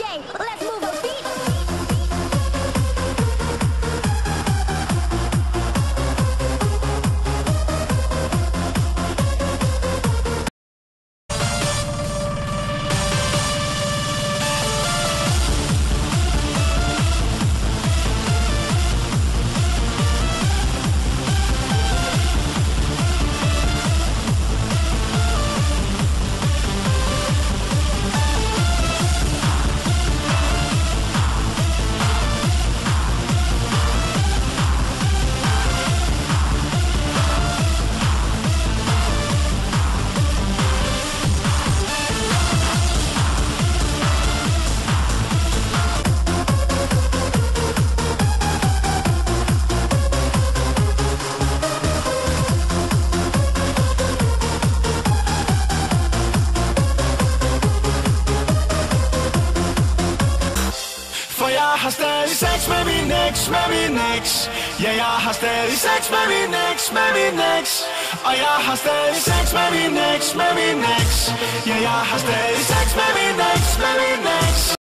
DJ, let's move our feet. For jeg har stadig sex med min ex, Ja, jeg har stadig sex med min ex, Og jeg har stadig sex med min ex, Ja, jeg har stadig sex med min ex,